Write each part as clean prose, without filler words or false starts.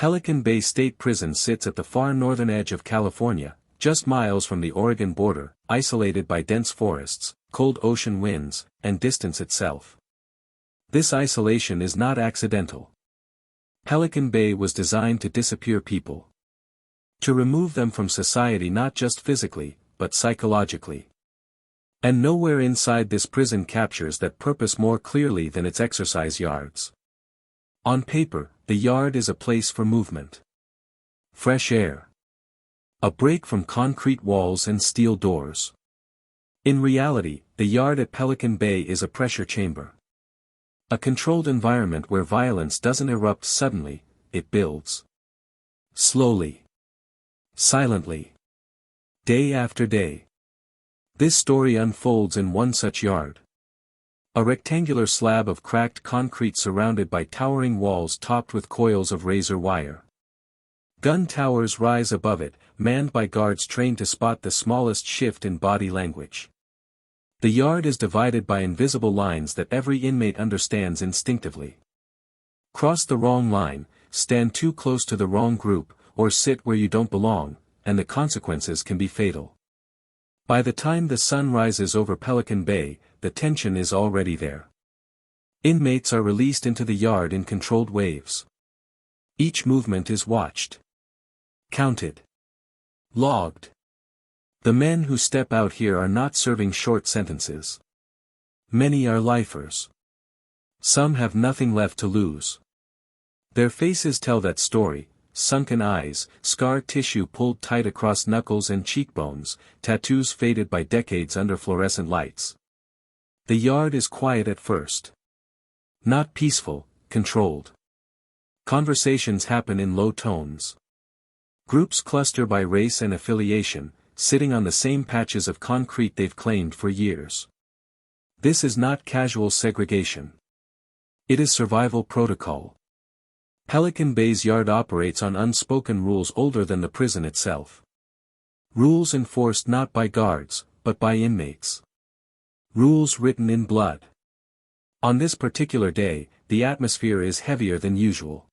Pelican Bay State Prison sits at the far northern edge of California, just miles from the Oregon border, isolated by dense forests, cold ocean winds, and distance itself. This isolation is not accidental. Pelican Bay was designed to disappear people. To remove them from society not just physically, but psychologically. And nowhere inside this prison captures that purpose more clearly than its exercise yards. On paper, the yard is a place for movement. Fresh air. A break from concrete walls and steel doors. In reality, the yard at Pelican Bay is a pressure chamber. A controlled environment where violence doesn't erupt suddenly, it builds. Slowly. Silently. Day after day. This story unfolds in one such yard. A rectangular slab of cracked concrete surrounded by towering walls topped with coils of razor wire. Gun towers rise above it, manned by guards trained to spot the smallest shift in body language. The yard is divided by invisible lines that every inmate understands instinctively. Cross the wrong line, stand too close to the wrong group, or sit where you don't belong, and the consequences can be fatal. By the time the sun rises over Pelican Bay, the tension is already there. Inmates are released into the yard in controlled waves. Each movement is watched. Counted. Logged. The men who step out here are not serving short sentences. Many are lifers. Some have nothing left to lose. Their faces tell that story. Sunken eyes, scar tissue pulled tight across knuckles and cheekbones, tattoos faded by decades under fluorescent lights. The yard is quiet at first. Not peaceful, controlled. Conversations happen in low tones. Groups cluster by race and affiliation, sitting on the same patches of concrete they've claimed for years. This is not casual segregation. It is survival protocol. Pelican Bay's yard operates on unspoken rules older than the prison itself. Rules enforced not by guards, but by inmates. Rules written in blood. On this particular day, the atmosphere is heavier than usual.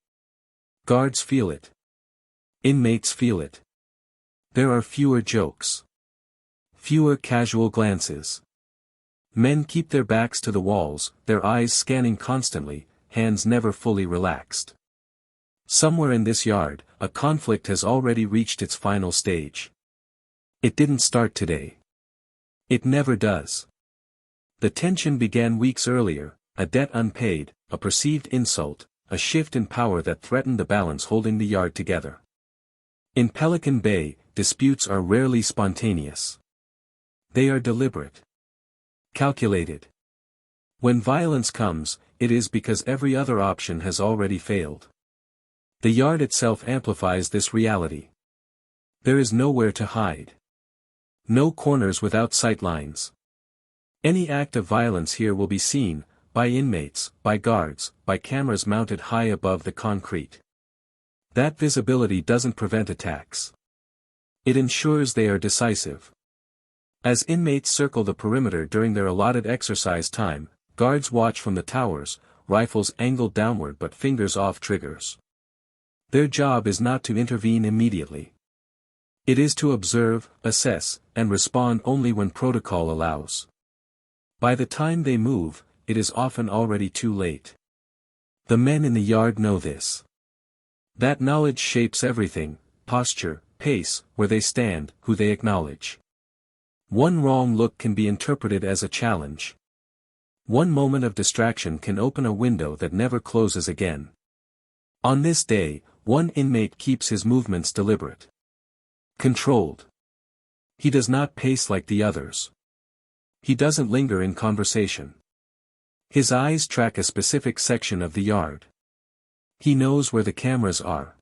Guards feel it. Inmates feel it. There are fewer jokes. Fewer casual glances. Men keep their backs to the walls, their eyes scanning constantly, hands never fully relaxed. Somewhere in this yard, a conflict has already reached its final stage. It didn't start today. It never does. The tension began weeks earlier, a debt unpaid, a perceived insult, a shift in power that threatened the balance holding the yard together. In Pelican Bay, disputes are rarely spontaneous. They are deliberate. Calculated. When violence comes, it is because every other option has already failed. The yard itself amplifies this reality. There is nowhere to hide. No corners without sightlines. Any act of violence here will be seen, by inmates, by guards, by cameras mounted high above the concrete. That visibility doesn't prevent attacks. It ensures they are decisive. As inmates circle the perimeter during their allotted exercise time, guards watch from the towers, rifles angled downward but fingers off triggers. Their job is not to intervene immediately. It is to observe, assess, and respond only when protocol allows. By the time they move, it is often already too late. The men in the yard know this. That knowledge shapes everything: posture, pace, where they stand, who they acknowledge. One wrong look can be interpreted as a challenge. One moment of distraction can open a window that never closes again. On this day, one inmate keeps his movements deliberate. Controlled. He does not pace like the others. He doesn't linger in conversation. His eyes track a specific section of the yard. He knows where the cameras are.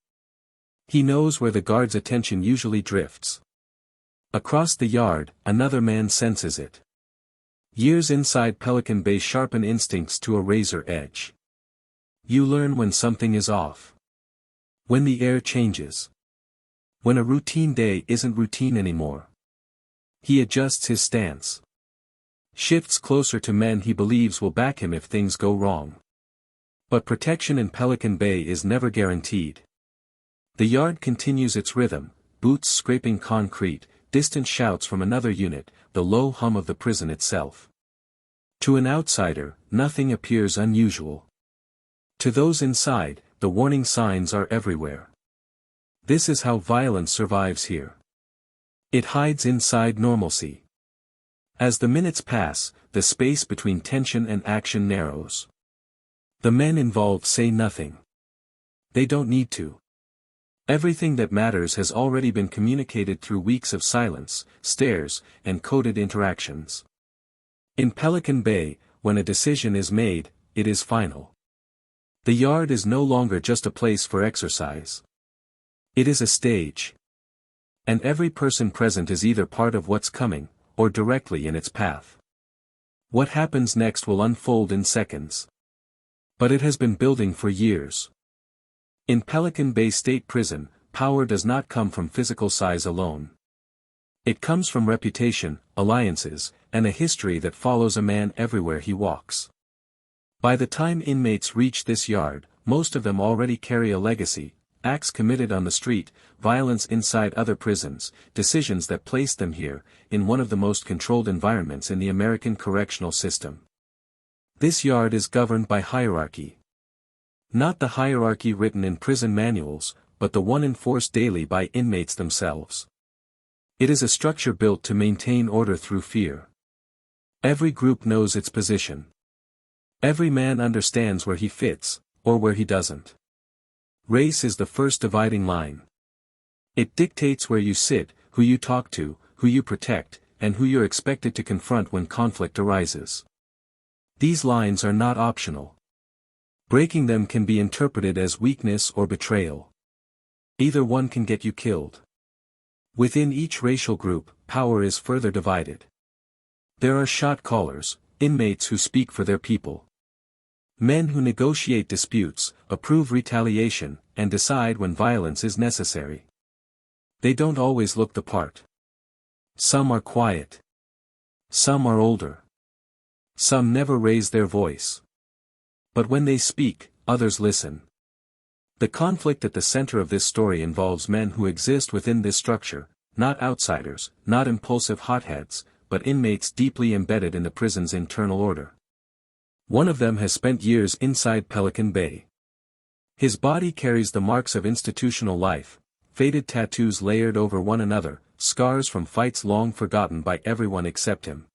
He knows where the guard's attention usually drifts. Across the yard, another man senses it. Years inside Pelican Bay sharpen instincts to a razor edge. You learn when something is off. When the air changes. When a routine day isn't routine anymore. He adjusts his stance. Shifts closer to men he believes will back him if things go wrong. But protection in Pelican Bay is never guaranteed. The yard continues its rhythm, boots scraping concrete, distant shouts from another unit, the low hum of the prison itself. To an outsider, nothing appears unusual. To those inside, the warning signs are everywhere. This is how violence survives here. It hides inside normalcy. As the minutes pass, the space between tension and action narrows. The men involved say nothing. They don't need to. Everything that matters has already been communicated through weeks of silence, stares, and coded interactions. In Pelican Bay, when a decision is made, it is final. The yard is no longer just a place for exercise. It is a stage. And every person present is either part of what's coming, or directly in its path. What happens next will unfold in seconds. But it has been building for years. In Pelican Bay State Prison, power does not come from physical size alone. It comes from reputation, alliances, and a history that follows a man everywhere he walks. By the time inmates reach this yard, most of them already carry a legacy, acts committed on the street, violence inside other prisons, decisions that placed them here, in one of the most controlled environments in the American correctional system. This yard is governed by hierarchy. Not the hierarchy written in prison manuals, but the one enforced daily by inmates themselves. It is a structure built to maintain order through fear. Every group knows its position. Every man understands where he fits, or where he doesn't. Race is the first dividing line. It dictates where you sit, who you talk to, who you protect, and who you're expected to confront when conflict arises. These lines are not optional. Breaking them can be interpreted as weakness or betrayal. Either one can get you killed. Within each racial group, power is further divided. There are shot callers, inmates who speak for their people. Men who negotiate disputes, approve retaliation, and decide when violence is necessary. They don't always look the part. Some are quiet. Some are older. Some never raise their voice. But when they speak, others listen. The conflict at the center of this story involves men who exist within this structure, not outsiders, not impulsive hotheads, but inmates deeply embedded in the prison's internal order. One of them has spent years inside Pelican Bay. His body carries the marks of institutional life, faded tattoos layered over one another, scars from fights long forgotten by everyone except him.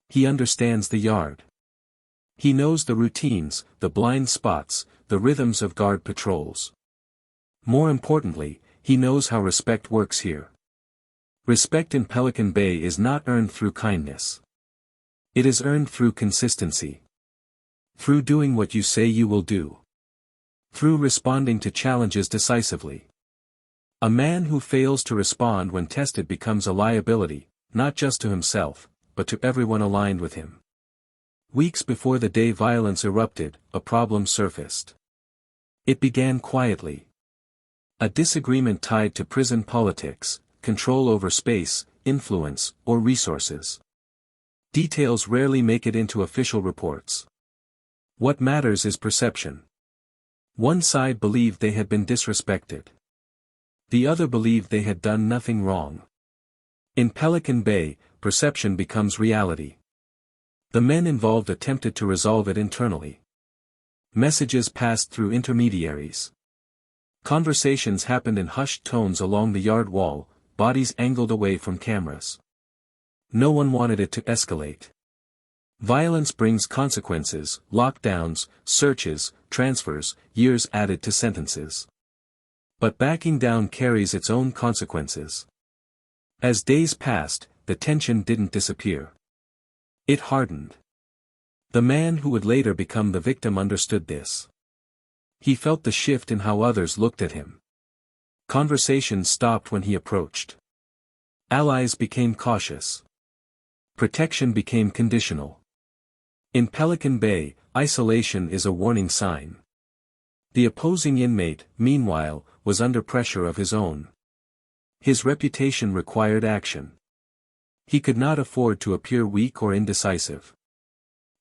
He understands the yard. He knows the routines, the blind spots, the rhythms of guard patrols. More importantly, he knows how respect works here. Respect in Pelican Bay is not earned through kindness. It is earned through consistency. Through doing what you say you will do. Through responding to challenges decisively. A man who fails to respond when tested becomes a liability, not just to himself, but to everyone aligned with him. Weeks before the day violence erupted, a problem surfaced. It began quietly. A disagreement tied to prison politics, control over space, influence, or resources. Details rarely make it into official reports. What matters is perception. One side believed they had been disrespected. The other believed they had done nothing wrong. In Pelican Bay, perception becomes reality. The men involved attempted to resolve it internally. Messages passed through intermediaries. Conversations happened in hushed tones along the yard wall, bodies angled away from cameras. No one wanted it to escalate. Violence brings consequences, lockdowns, searches, transfers, years added to sentences. But backing down carries its own consequences. As days passed, the tension didn't disappear. It hardened. The man who would later become the victim understood this. He felt the shift in how others looked at him. Conversations stopped when he approached. Allies became cautious. Protection became conditional. In Pelican Bay, isolation is a warning sign. The opposing inmate, meanwhile, was under pressure of his own. His reputation required action. He could not afford to appear weak or indecisive.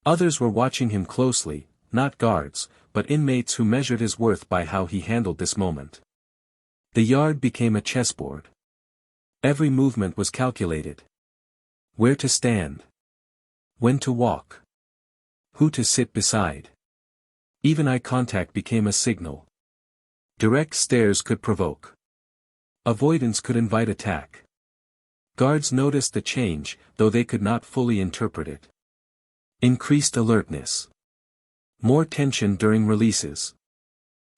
Others were watching him closely, not guards, but inmates who measured his worth by how he handled this moment. The yard became a chessboard. Every movement was calculated. Where to stand. When to walk. Who to sit beside. Even eye contact became a signal. Direct stares could provoke. Avoidance could invite attack. Guards noticed the change, though they could not fully interpret it. Increased alertness. More tension during releases.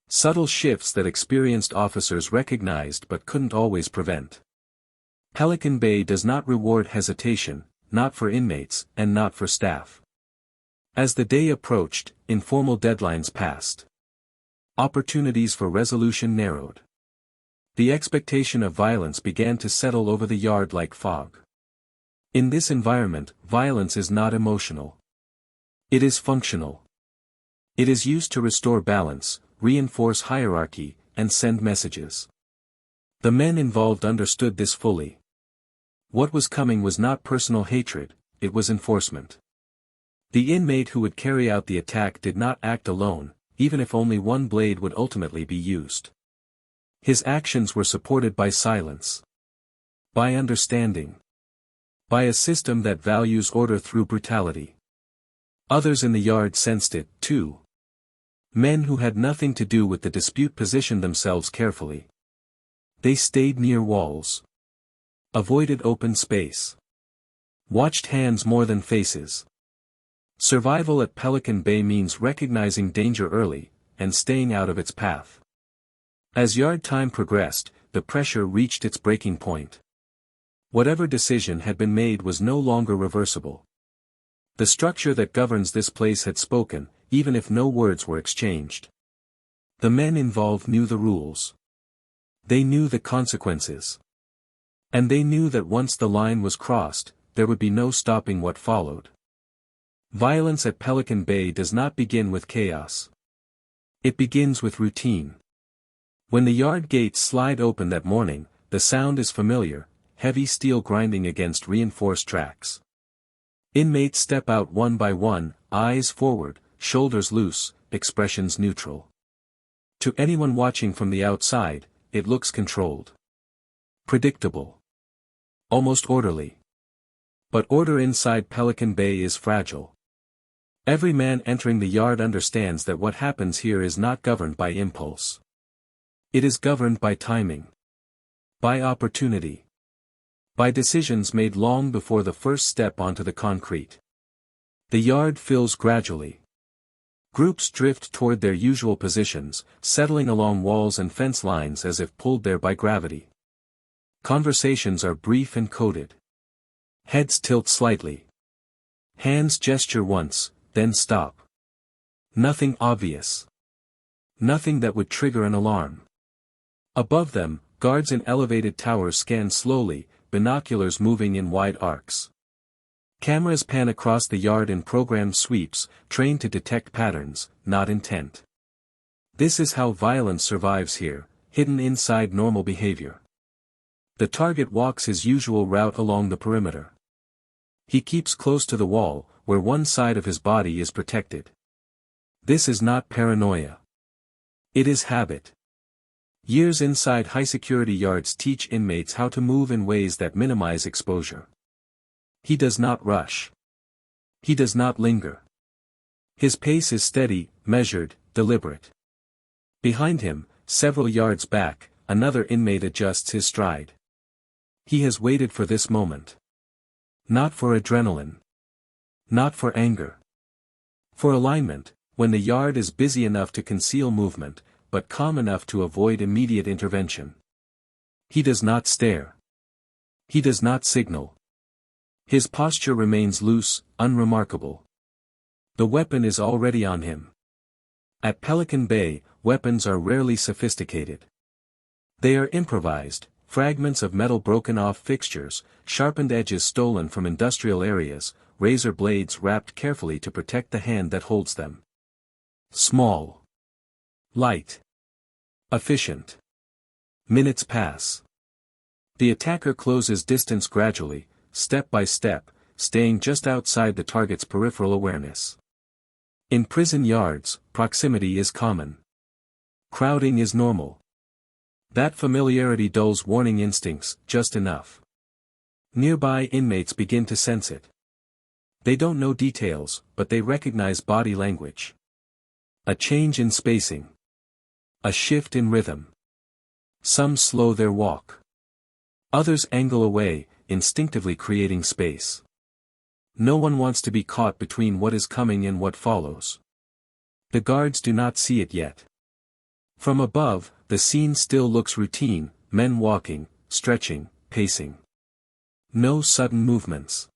Subtle shifts that experienced officers recognized but couldn't always prevent. Pelican Bay does not reward hesitation, not for inmates, and not for staff. As the day approached, informal deadlines passed. Opportunities for resolution narrowed. The expectation of violence began to settle over the yard like fog. In this environment, violence is not emotional. It is functional. It is used to restore balance, reinforce hierarchy, and send messages. The men involved understood this fully. What was coming was not personal hatred, it was enforcement. The inmate who would carry out the attack did not act alone, even if only one blade would ultimately be used. His actions were supported by silence. By understanding. By a system that values order through brutality. Others in the yard sensed it, too. Men who had nothing to do with the dispute positioned themselves carefully. They stayed near walls. Avoided open space. Watched hands more than faces. Survival at Pelican Bay means recognizing danger early, and staying out of its path. As yard time progressed, the pressure reached its breaking point. Whatever decision had been made was no longer reversible. The structure that governs this place had spoken, even if no words were exchanged. The men involved knew the rules. They knew the consequences. And they knew that once the line was crossed, there would be no stopping what followed. Violence at Pelican Bay does not begin with chaos. It begins with routine. When the yard gates slide open that morning, the sound is familiar, heavy steel grinding against reinforced tracks. Inmates step out one by one, eyes forward, shoulders loose, expressions neutral. To anyone watching from the outside, it looks controlled. Predictable. Almost orderly. But order inside Pelican Bay is fragile. Every man entering the yard understands that what happens here is not governed by impulse. It is governed by timing. By opportunity. By decisions made long before the first step onto the concrete. The yard fills gradually. Groups drift toward their usual positions, settling along walls and fence lines as if pulled there by gravity. Conversations are brief and coded. Heads tilt slightly. Hands gesture once, then stop. Nothing obvious. Nothing that would trigger an alarm. Above them, guards in elevated towers scan slowly, binoculars moving in wide arcs. Cameras pan across the yard in programmed sweeps, trained to detect patterns, not intent. This is how violence survives here, hidden inside normal behavior. The target walks his usual route along the perimeter. He keeps close to the wall, where one side of his body is protected. This is not paranoia. It is habit. Years inside high-security yards teach inmates how to move in ways that minimize exposure. He does not rush. He does not linger. His pace is steady, measured, deliberate. Behind him, several yards back, another inmate adjusts his stride. He has waited for this moment. Not for adrenaline. Not for anger. For alignment, when the yard is busy enough to conceal movement, but calm enough to avoid immediate intervention. He does not stare. He does not signal. His posture remains loose, unremarkable. The weapon is already on him. At Pelican Bay, weapons are rarely sophisticated. They are improvised, fragments of metal broken off fixtures, sharpened edges stolen from industrial areas, razor blades wrapped carefully to protect the hand that holds them. Small. Light. Efficient. Minutes pass. The attacker closes distance gradually, step by step, staying just outside the target's peripheral awareness. In prison yards, proximity is common. Crowding is normal. That familiarity dulls warning instincts, just enough. Nearby inmates begin to sense it. They don't know details, but they recognize body language. A change in spacing. A shift in rhythm. Some slow their walk. Others angle away, instinctively creating space. No one wants to be caught between what is coming and what follows. The guards do not see it yet. From above, the scene still looks routine, men walking, stretching, pacing. No sudden movements.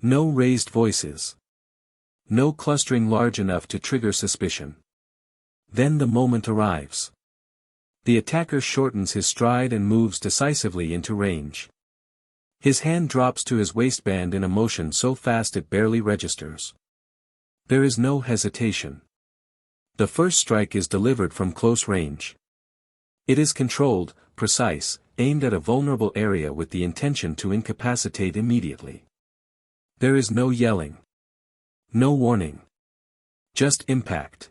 No raised voices. No clustering large enough to trigger suspicion. Then the moment arrives. The attacker shortens his stride and moves decisively into range. His hand drops to his waistband in a motion so fast it barely registers. There is no hesitation. The first strike is delivered from close range. It is controlled, precise, aimed at a vulnerable area with the intention to incapacitate immediately. There is no yelling. No warning. Just impact.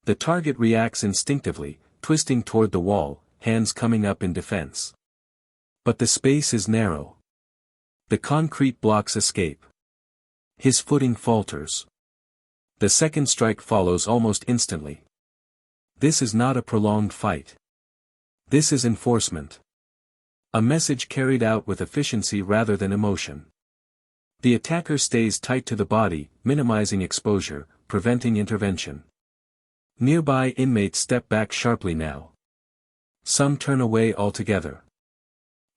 The target reacts instinctively, twisting toward the wall, hands coming up in defense. But the space is narrow. The concrete blocks escape. His footing falters. The second strike follows almost instantly. This is not a prolonged fight. This is enforcement. A message carried out with efficiency rather than emotion. The attacker stays tight to the body, minimizing exposure, preventing intervention. Nearby inmates step back sharply now. Some turn away altogether.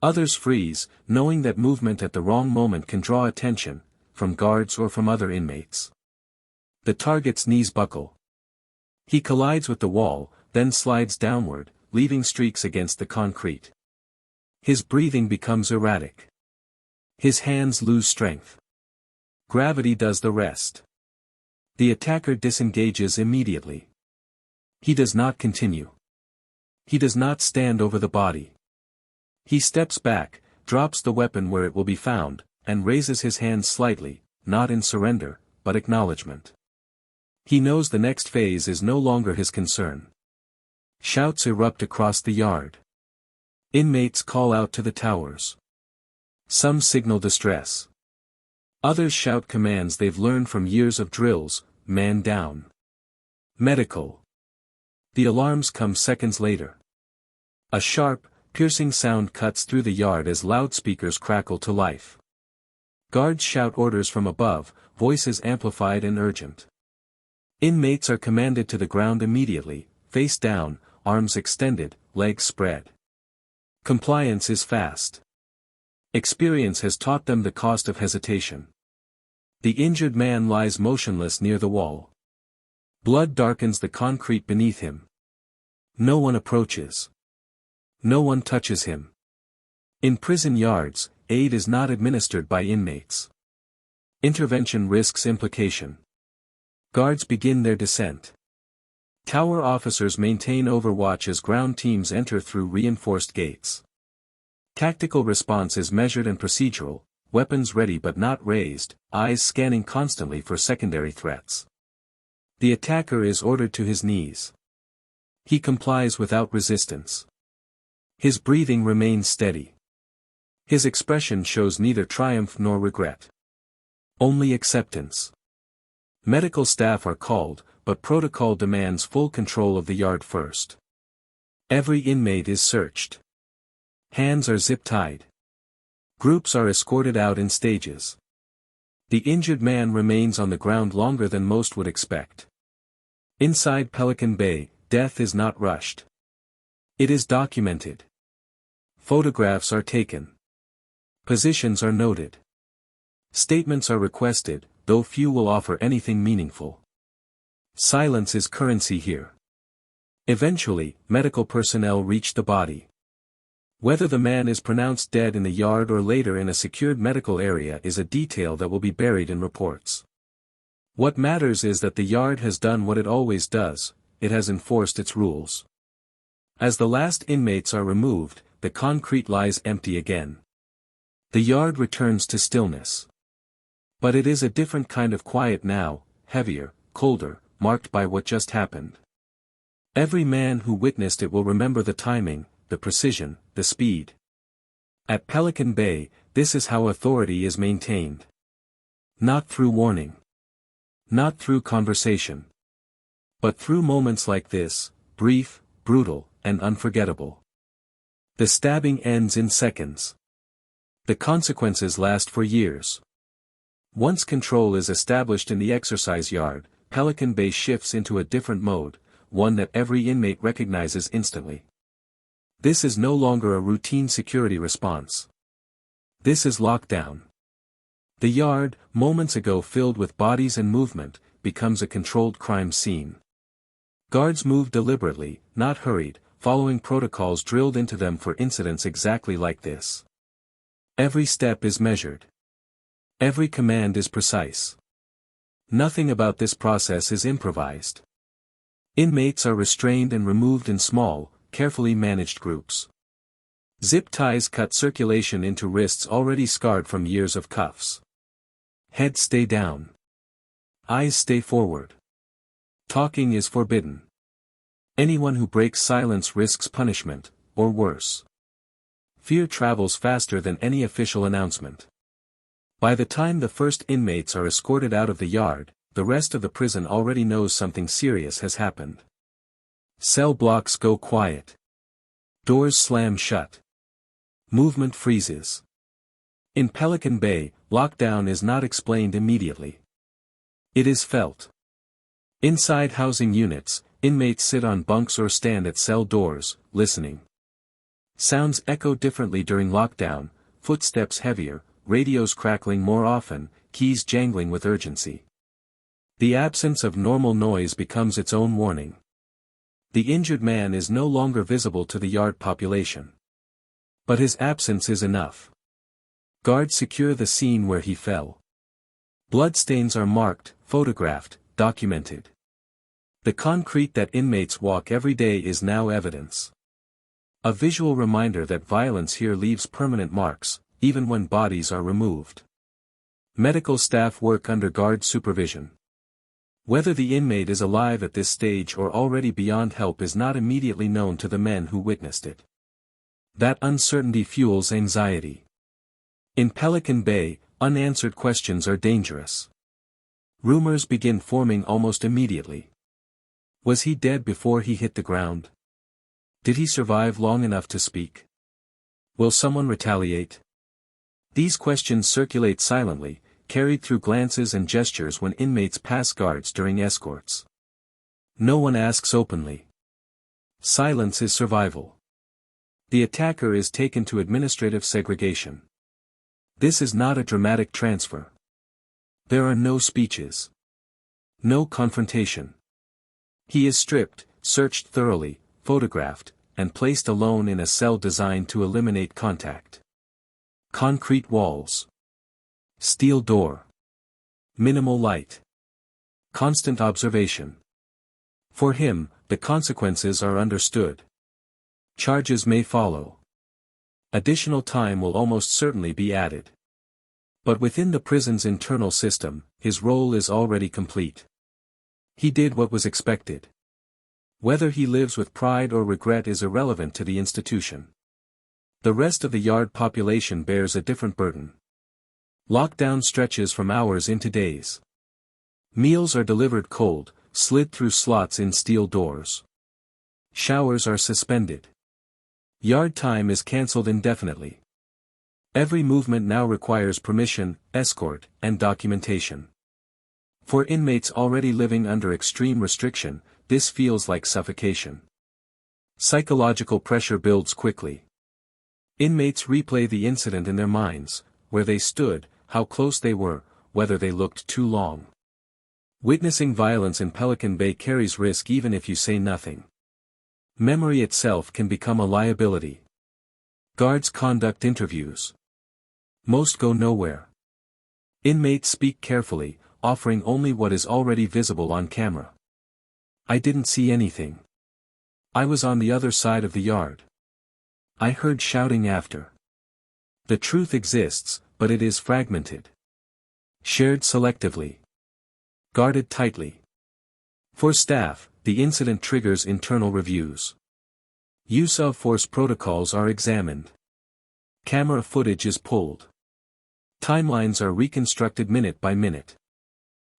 Others freeze, knowing that movement at the wrong moment can draw attention, from guards or from other inmates. The target's knees buckle. He collides with the wall, then slides downward, leaving streaks against the concrete. His breathing becomes erratic. His hands lose strength. Gravity does the rest. The attacker disengages immediately. He does not continue. He does not stand over the body. He steps back, drops the weapon where it will be found, and raises his hands slightly, not in surrender, but acknowledgement. He knows the next phase is no longer his concern. Shouts erupt across the yard. Inmates call out to the towers. Some signal distress. Others shout commands they've learned from years of drills: man down. Medical. The alarms come seconds later. A sharp, piercing sound cuts through the yard as loudspeakers crackle to life. Guards shout orders from above, voices amplified and urgent. Inmates are commanded to the ground immediately, face down, arms extended, legs spread. Compliance is fast. Experience has taught them the cost of hesitation. The injured man lies motionless near the wall. Blood darkens the concrete beneath him. No one approaches. No one touches him. In prison yards, aid is not administered by inmates. Intervention risks implication. Guards begin their descent. Tower officers maintain overwatch as ground teams enter through reinforced gates. Tactical response is measured and procedural, weapons ready but not raised, eyes scanning constantly for secondary threats. The attacker is ordered to his knees. He complies without resistance. His breathing remains steady. His expression shows neither triumph nor regret. Only acceptance. Medical staff are called, but protocol demands full control of the yard first. Every inmate is searched. Hands are zip-tied. Groups are escorted out in stages. The injured man remains on the ground longer than most would expect. Inside Pelican Bay, death is not rushed. It is documented. Photographs are taken. Positions are noted. Statements are requested, though few will offer anything meaningful. Silence is currency here. Eventually, medical personnel reach the body. Whether the man is pronounced dead in the yard or later in a secured medical area is a detail that will be buried in reports. What matters is that the yard has done what it always does: it has enforced its rules. As the last inmates are removed, the concrete lies empty again. The yard returns to stillness. But it is a different kind of quiet now, heavier, colder, marked by what just happened. Every man who witnessed it will remember the timing, the precision, the speed. At Pelican Bay, this is how authority is maintained. Not through warning. Not through conversation. But through moments like this, brief, brutal, and unforgettable. The stabbing ends in seconds. The consequences last for years. Once control is established in the exercise yard, Pelican Bay shifts into a different mode, one that every inmate recognizes instantly. This is no longer a routine security response. This is lockdown. The yard, moments ago filled with bodies and movement, becomes a controlled crime scene. Guards move deliberately, not hurried, following protocols drilled into them for incidents exactly like this. Every step is measured. Every command is precise. Nothing about this process is improvised. Inmates are restrained and removed in small, carefully managed groups. Zip ties cut circulation into wrists already scarred from years of cuffs. Heads stay down. Eyes stay forward. Talking is forbidden. Anyone who breaks silence risks punishment, or worse. Fear travels faster than any official announcement. By the time the first inmates are escorted out of the yard, the rest of the prison already knows something serious has happened. Cell blocks go quiet. Doors slam shut. Movement freezes. In Pelican Bay, lockdown is not explained immediately. It is felt. Inside housing units, inmates sit on bunks or stand at cell doors, listening. Sounds echo differently during lockdown, footsteps heavier, radios crackling more often, keys jangling with urgency. The absence of normal noise becomes its own warning. The injured man is no longer visible to the yard population. But his absence is enough. Guards secure the scene where he fell. Bloodstains are marked, photographed, documented. The concrete that inmates walk every day is now evidence. A visual reminder that violence here leaves permanent marks, even when bodies are removed. Medical staff work under guard supervision. Whether the inmate is alive at this stage or already beyond help is not immediately known to the men who witnessed it. That uncertainty fuels anxiety. In Pelican Bay, unanswered questions are dangerous. Rumors begin forming almost immediately. Was he dead before he hit the ground? Did he survive long enough to speak? Will someone retaliate? These questions circulate silently, carried through glances and gestures when inmates pass guards during escorts. No one asks openly. Silence is survival. The attacker is taken to administrative segregation. This is not a dramatic transfer. There are no speeches. No confrontation. He is stripped, searched thoroughly, photographed, and placed alone in a cell designed to eliminate contact. Concrete walls. Steel door. Minimal light. Constant observation. For him, the consequences are understood. Charges may follow. Additional time will almost certainly be added. But within the prison's internal system, his role is already complete. He did what was expected. Whether he lives with pride or regret is irrelevant to the institution. The rest of the yard population bears a different burden. Lockdown stretches from hours into days. Meals are delivered cold, slid through slots in steel doors. Showers are suspended. Yard time is cancelled indefinitely. Every movement now requires permission, escort, and documentation. For inmates already living under extreme restriction, this feels like suffocation. Psychological pressure builds quickly. Inmates replay the incident in their minds, where they stood, how close they were, whether they looked too long. Witnessing violence in Pelican Bay carries risk even if you say nothing. Memory itself can become a liability. Guards conduct interviews. Most go nowhere. Inmates speak carefully, offering only what is already visible on camera. I didn't see anything. I was on the other side of the yard. I heard shouting after. The truth exists, but it is fragmented. Shared selectively. Guarded tightly. For staff, the incident triggers internal reviews. Use of force protocols are examined. Camera footage is pulled. Timelines are reconstructed minute by minute.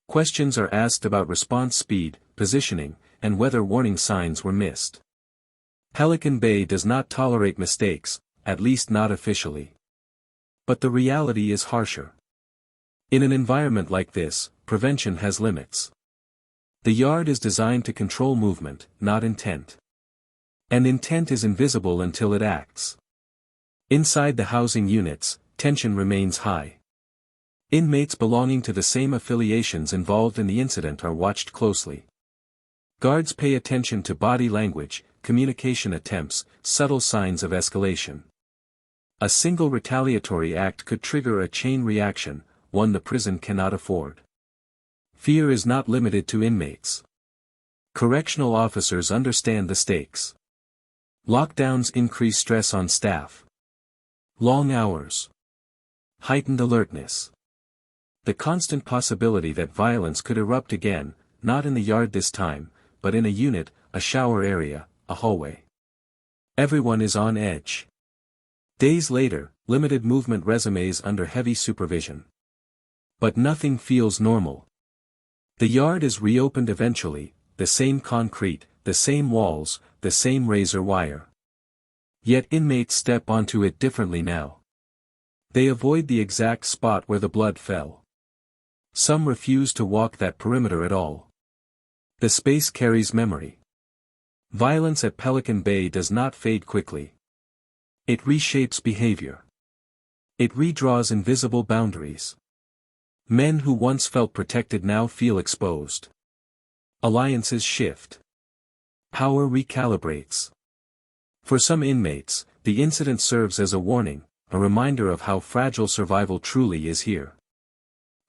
Questions are asked about response speed, positioning, and whether warning signs were missed. Pelican Bay does not tolerate mistakes, at least not officially. But the reality is harsher. In an environment like this, prevention has limits. The yard is designed to control movement, not intent. And intent is invisible until it acts. Inside the housing units, tension remains high. Inmates belonging to the same affiliations involved in the incident are watched closely. Guards pay attention to body language, communication attempts, subtle signs of escalation. A single retaliatory act could trigger a chain reaction, one the prison cannot afford. Fear is not limited to inmates. Correctional officers understand the stakes. Lockdowns increase stress on staff. Long hours. Heightened alertness. The constant possibility that violence could erupt again, not in the yard this time, but in a unit, a shower area, a hallway. Everyone is on edge. Days later, limited movement resumes under heavy supervision. But nothing feels normal. The yard is reopened eventually, the same concrete, the same walls, the same razor wire. Yet inmates step onto it differently now. They avoid the exact spot where the blood fell. Some refuse to walk that perimeter at all. The space carries memory. Violence at Pelican Bay does not fade quickly. It reshapes behavior. It redraws invisible boundaries. Men who once felt protected now feel exposed. Alliances shift. Power recalibrates. For some inmates, the incident serves as a warning, a reminder of how fragile survival truly is here.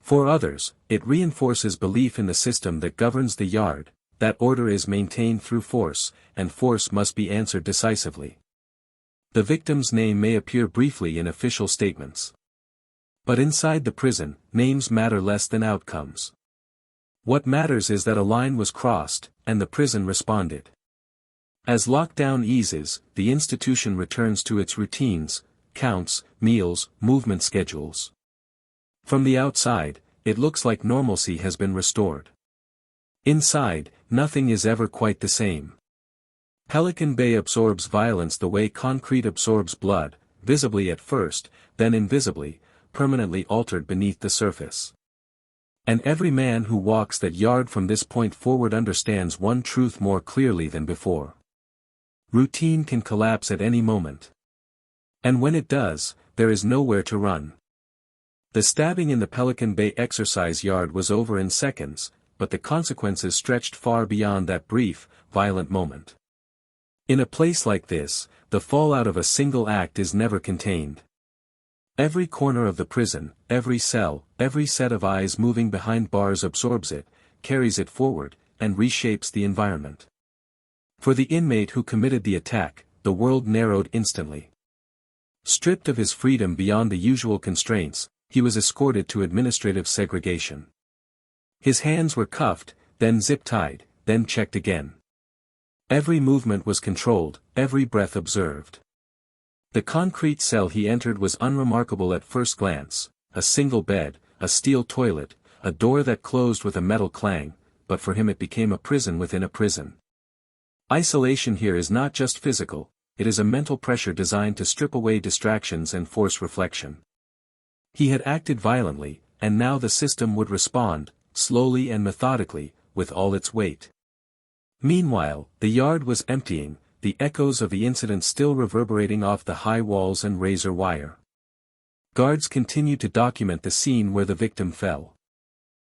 For others, it reinforces belief in the system that governs the yard, that order is maintained through force, and force must be answered decisively. The victim's name may appear briefly in official statements. But inside the prison, names matter less than outcomes. What matters is that a line was crossed, and the prison responded. As lockdown eases, the institution returns to its routines, counts, meals, movement schedules. From the outside, it looks like normalcy has been restored. Inside, nothing is ever quite the same. Pelican Bay absorbs violence the way concrete absorbs blood, visibly at first, then invisibly, permanently altered beneath the surface. And every man who walks that yard from this point forward understands one truth more clearly than before. Routine can collapse at any moment. And when it does, there is nowhere to run. The stabbing in the Pelican Bay exercise yard was over in seconds, but the consequences stretched far beyond that brief, violent moment. In a place like this, the fallout of a single act is never contained. Every corner of the prison, every cell, every set of eyes moving behind bars absorbs it, carries it forward, and reshapes the environment. For the inmate who committed the attack, the world narrowed instantly. Stripped of his freedom beyond the usual constraints, he was escorted to administrative segregation. His hands were cuffed, then zip-tied, then checked again. Every movement was controlled, every breath observed. The concrete cell he entered was unremarkable at first glance, a single bed, a steel toilet, a door that closed with a metal clang, but for him it became a prison within a prison. Isolation here is not just physical, it is a mental pressure designed to strip away distractions and force reflection. He had acted violently, and now the system would respond, slowly and methodically, with all its weight. Meanwhile, the yard was emptying, the echoes of the incident still reverberating off the high walls and razor wire. Guards continued to document the scene where the victim fell.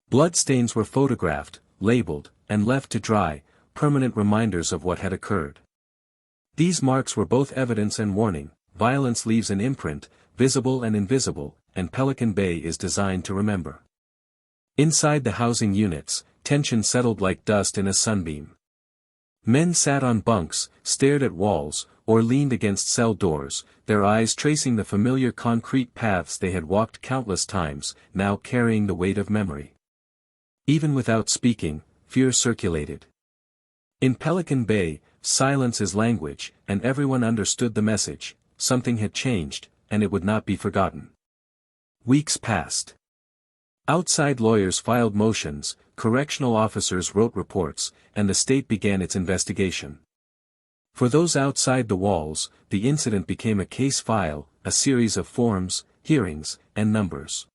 Bloodstains were photographed, labeled, and left to dry, permanent reminders of what had occurred. These marks were both evidence and warning. Violence leaves an imprint, visible and invisible, and Pelican Bay is designed to remember. Inside the housing units, tension settled like dust in a sunbeam. Men sat on bunks, stared at walls, or leaned against cell doors, their eyes tracing the familiar concrete paths they had walked countless times, now carrying the weight of memory. Even without speaking, fear circulated. In Pelican Bay, silence is language, and everyone understood the message: something had changed, and it would not be forgotten. Weeks passed. Outside lawyers filed motions, correctional officers wrote reports, and the state began its investigation. For those outside the walls, the incident became a case file, a series of forms, hearings, and numbers.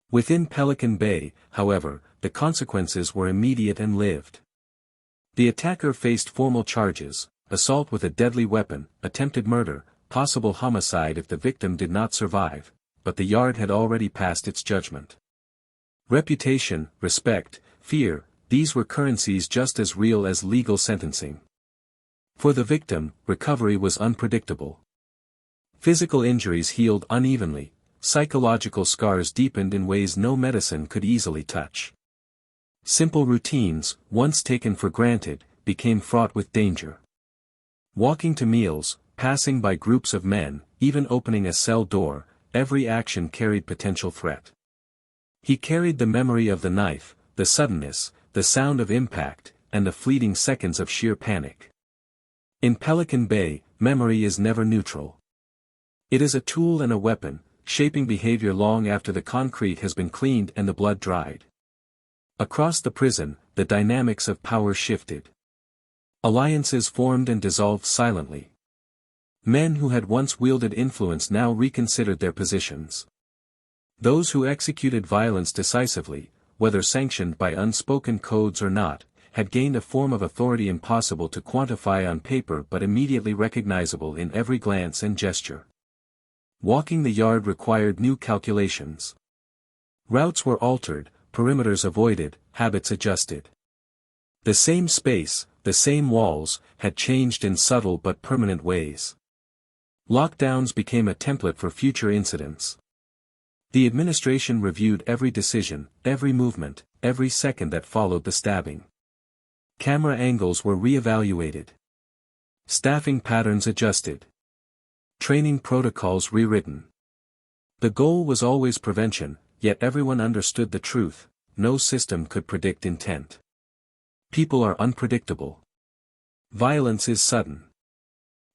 Within Pelican Bay, however, the consequences were immediate and lived. The attacker faced formal charges: assault with a deadly weapon, attempted murder, possible homicide if the victim did not survive, but the yard had already passed its judgment. Reputation, respect, fear, these were currencies just as real as legal sentencing. For the victim, recovery was unpredictable. Physical injuries healed unevenly, psychological scars deepened in ways no medicine could easily touch. Simple routines, once taken for granted, became fraught with danger. Walking to meals, passing by groups of men, even opening a cell door, every action carried potential threat. He carried the memory of the knife, the suddenness, the sound of impact, and the fleeting seconds of sheer panic. In Pelican Bay, memory is never neutral. It is a tool and a weapon, shaping behavior long after the concrete has been cleaned and the blood dried. Across the prison, the dynamics of power shifted. Alliances formed and dissolved silently. Men who had once wielded influence now reconsidered their positions. Those who executed violence decisively, whether sanctioned by unspoken codes or not, had gained a form of authority impossible to quantify on paper but immediately recognizable in every glance and gesture. Walking the yard required new calculations. Routes were altered, perimeters avoided, habits adjusted. The same space, the same walls, had changed in subtle but permanent ways. Lockdowns became a template for future incidents. The administration reviewed every decision, every movement, every second that followed the stabbing. Camera angles were re-evaluated. Staffing patterns adjusted. Training protocols rewritten. The goal was always prevention, yet everyone understood the truth: no system could predict intent. People are unpredictable. Violence is sudden.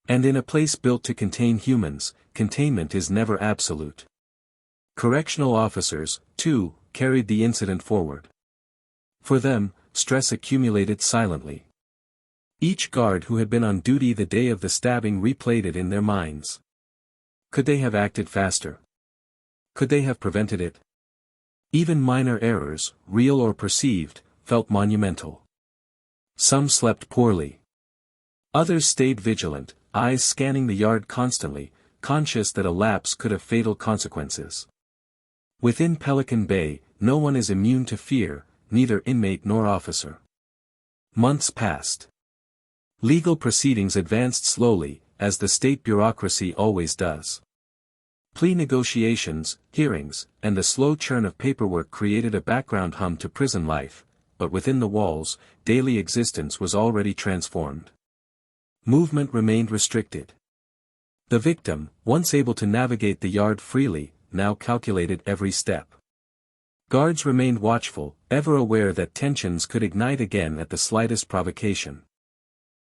And in a place built to contain humans, containment is never absolute. Correctional officers, too, carried the incident forward. For them, stress accumulated silently. Each guard who had been on duty the day of the stabbing replayed it in their minds. Could they have acted faster? Could they have prevented it? Even minor errors, real or perceived, felt monumental. Some slept poorly. Others stayed vigilant, eyes scanning the yard constantly, conscious that a lapse could have fatal consequences. Within Pelican Bay, no one is immune to fear, neither inmate nor officer. Months passed. Legal proceedings advanced slowly, as the state bureaucracy always does. Plea negotiations, hearings, and the slow churn of paperwork created a background hum to prison life, but within the walls, daily existence was already transformed. Movement remained restricted. The victim, once able to navigate the yard freely, now calculated every step. Guards remained watchful, ever aware that tensions could ignite again at the slightest provocation.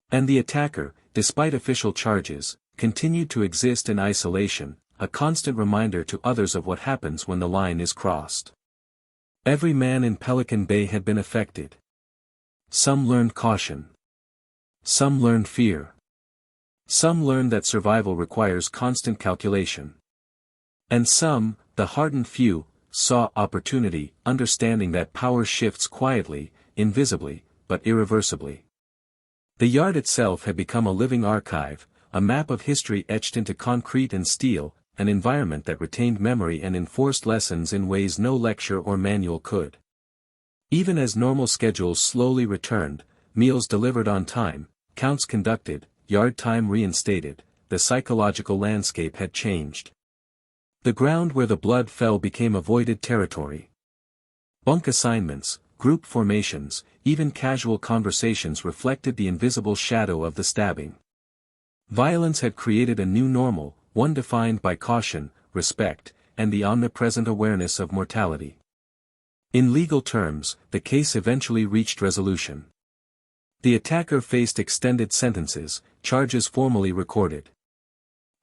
And the attacker, despite official charges, continued to exist in isolation, a constant reminder to others of what happens when the line is crossed. Every man in Pelican Bay had been affected. Some learned caution. Some learned fear. Some learned that survival requires constant calculation. And some, the hardened few, saw opportunity, understanding that power shifts quietly, invisibly, but irreversibly. The yard itself had become a living archive, a map of history etched into concrete and steel, an environment that retained memory and enforced lessons in ways no lecture or manual could. Even as normal schedules slowly returned, meals delivered on time, counts conducted, yard time reinstated, the psychological landscape had changed. The ground where the blood fell became avoided territory. Bunk assignments, group formations, even casual conversations reflected the invisible shadow of the stabbing. Violence had created a new normal, one defined by caution, respect, and the omnipresent awareness of mortality. In legal terms, the case eventually reached resolution. The attacker faced extended sentences, charges formally recorded.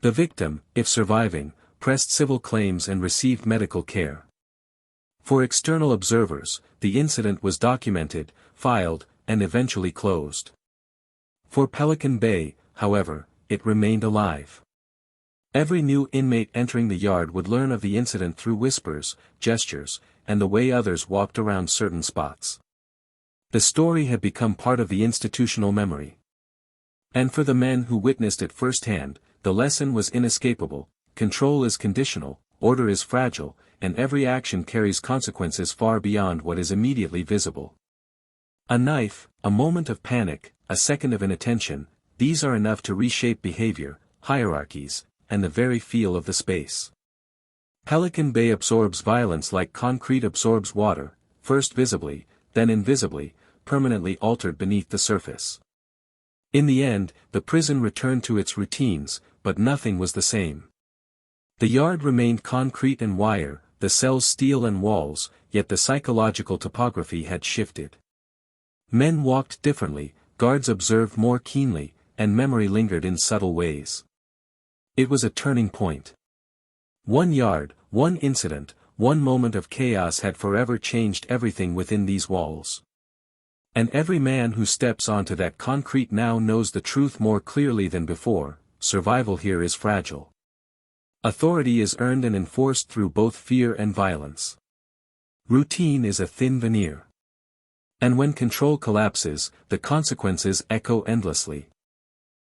The victim, if surviving, pressed civil claims and received medical care. For external observers, the incident was documented, filed, and eventually closed. For Pelican Bay, however, it remained alive. Every new inmate entering the yard would learn of the incident through whispers, gestures, and the way others walked around certain spots. The story had become part of the institutional memory. And for the men who witnessed it firsthand, the lesson was inescapable: control is conditional, order is fragile, and every action carries consequences far beyond what is immediately visible. A knife, a moment of panic, a second of inattention, these are enough to reshape behavior, hierarchies, and the very feel of the space. Pelican Bay absorbs violence like concrete absorbs water, first visibly, then invisibly, permanently altered beneath the surface. In the end, the prison returned to its routines, but nothing was the same. The yard remained concrete and wire, the cells steel and walls, yet the psychological topography had shifted. Men walked differently, guards observed more keenly, and memory lingered in subtle ways. It was a turning point. One yard, one incident, one moment of chaos had forever changed everything within these walls. And every man who steps onto that concrete now knows the truth more clearly than before: survival here is fragile. Authority is earned and enforced through both fear and violence. Routine is a thin veneer. And when control collapses, the consequences echo endlessly.